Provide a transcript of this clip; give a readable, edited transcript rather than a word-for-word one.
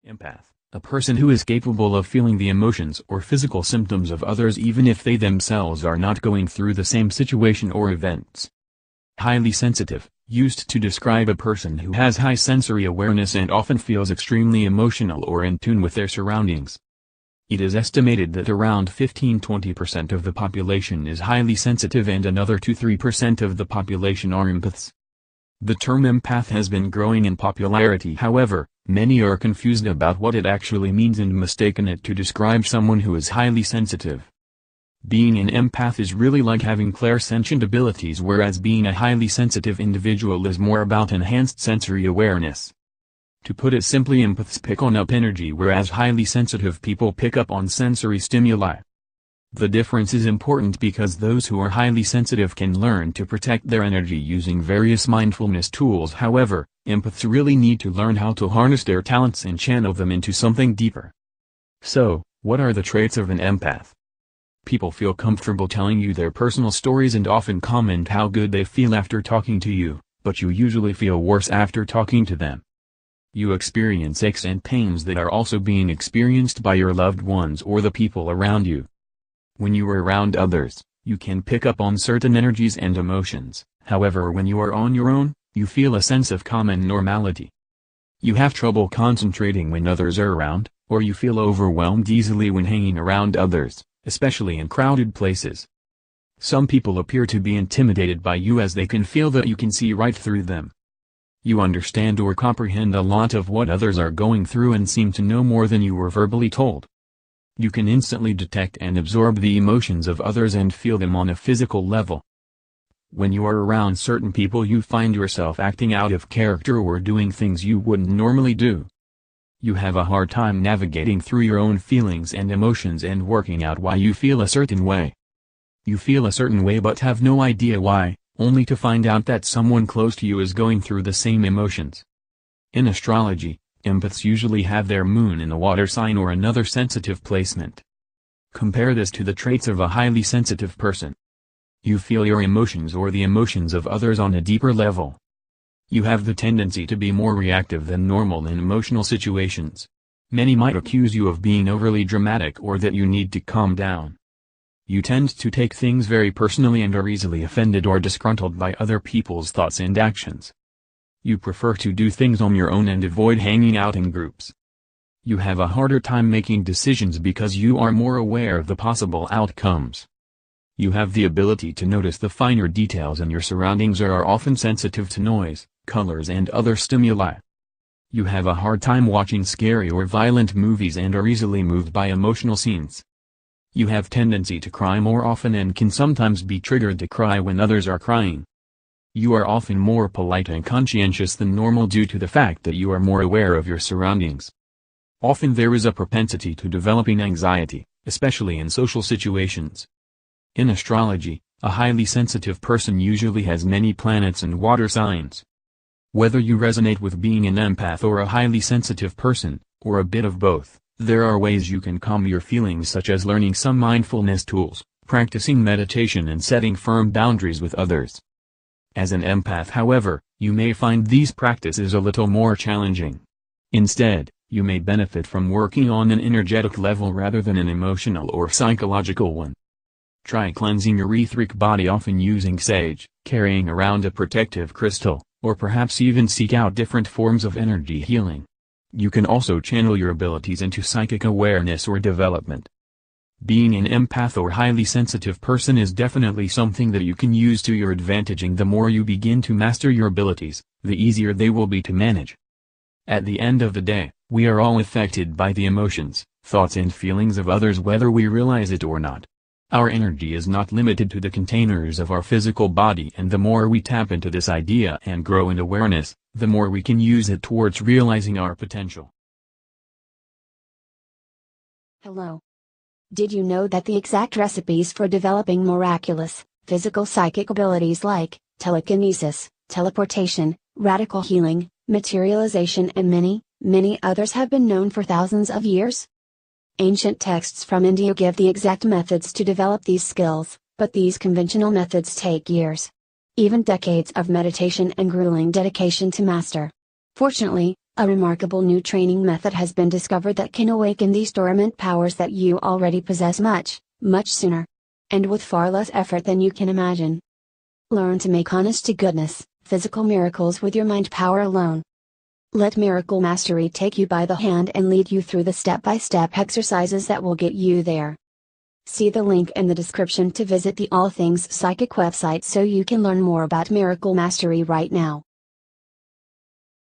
Empath, a person who is capable of feeling the emotions or physical symptoms of others even if they themselves are not going through the same situation or events. Highly sensitive, used to describe a person who has high sensory awareness and often feels extremely emotional or in tune with their surroundings. It is estimated that around 15–20% of the population is highly sensitive and another 2–3% of the population are empaths. The term empath has been growing in popularity. However, many are confused about what it actually means and mistaken it to describe someone who is highly sensitive. Being an empath is really like having clairsentient abilities, whereas being a highly sensitive individual is more about enhanced sensory awareness. To put it simply, empaths pick up energy whereas highly sensitive people pick up on sensory stimuli. The difference is important because those who are highly sensitive can learn to protect their energy using various mindfulness tools. However, empaths really need to learn how to harness their talents and channel them into something deeper. So, what are the traits of an empath? People feel comfortable telling you their personal stories and often comment how good they feel after talking to you, but you usually feel worse after talking to them. You experience aches and pains that are also being experienced by your loved ones or the people around you. When you are around others, you can pick up on certain energies and emotions. However, when you are on your own, you feel a sense of calm and normality. You have trouble concentrating when others are around, or you feel overwhelmed easily when hanging around others, especially in crowded places. Some people appear to be intimidated by you as they can feel that you can see right through them. You understand or comprehend a lot of what others are going through and seem to know more than you were verbally told. You can instantly detect and absorb the emotions of others and feel them on a physical level. When you are around certain people, you find yourself acting out of character or doing things you wouldn't normally do. You have a hard time navigating through your own feelings and emotions and working out why you feel a certain way. You feel a certain way but have no idea why, only to find out that someone close to you is going through the same emotions. In astrology, empaths usually have their moon in a water sign or another sensitive placement. Compare this to the traits of a highly sensitive person. You feel your emotions or the emotions of others on a deeper level. You have the tendency to be more reactive than normal in emotional situations. Many might accuse you of being overly dramatic or that you need to calm down. You tend to take things very personally and are easily offended or disgruntled by other people's thoughts and actions. You prefer to do things on your own and avoid hanging out in groups. You have a harder time making decisions because you are more aware of the possible outcomes. You have the ability to notice the finer details in your surroundings or are often sensitive to noise, colors and other stimuli. You have a hard time watching scary or violent movies and are easily moved by emotional scenes. You have tendency to cry more often and can sometimes be triggered to cry when others are crying. You are often more polite and conscientious than normal due to the fact that you are more aware of your surroundings. Often there is a propensity to developing anxiety, especially in social situations. In astrology, a highly sensitive person usually has many planets and water signs. Whether you resonate with being an empath or a highly sensitive person, or a bit of both, there are ways you can calm your feelings, such as learning some mindfulness tools, practicing meditation and setting firm boundaries with others. As an empath, however, you may find these practices a little more challenging. Instead, you may benefit from working on an energetic level rather than an emotional or psychological one. Try cleansing your etheric body, often using sage, carrying around a protective crystal, or perhaps even seek out different forms of energy healing. You can also channel your abilities into psychic awareness or development. Being an empath or highly sensitive person is definitely something that you can use to your advantage, and the more you begin to master your abilities, the easier they will be to manage. At the end of the day, we are all affected by the emotions, thoughts and feelings of others whether we realize it or not. Our energy is not limited to the containers of our physical body, and the more we tap into this idea and grow in awareness, the more we can use it towards realizing our potential. Hello. Did you know that the exact recipes for developing miraculous, physical psychic abilities like telekinesis, teleportation, radical healing, materialization and many others have been known for thousands of years? Ancient texts from India give the exact methods to develop these skills, but these conventional methods take years, even decades of meditation and grueling dedication to master. Fortunately, A remarkable new training method has been discovered that can awaken these dormant powers that you already possess much, much sooner. And with far less effort than you can imagine. Learn to make honest-to-goodness, physical miracles with your mind power alone. Let Miracle Mastery take you by the hand and lead you through the step-by-step exercises that will get you there. See the link in the description to visit the All Things Psychic website so you can learn more about Miracle Mastery right now.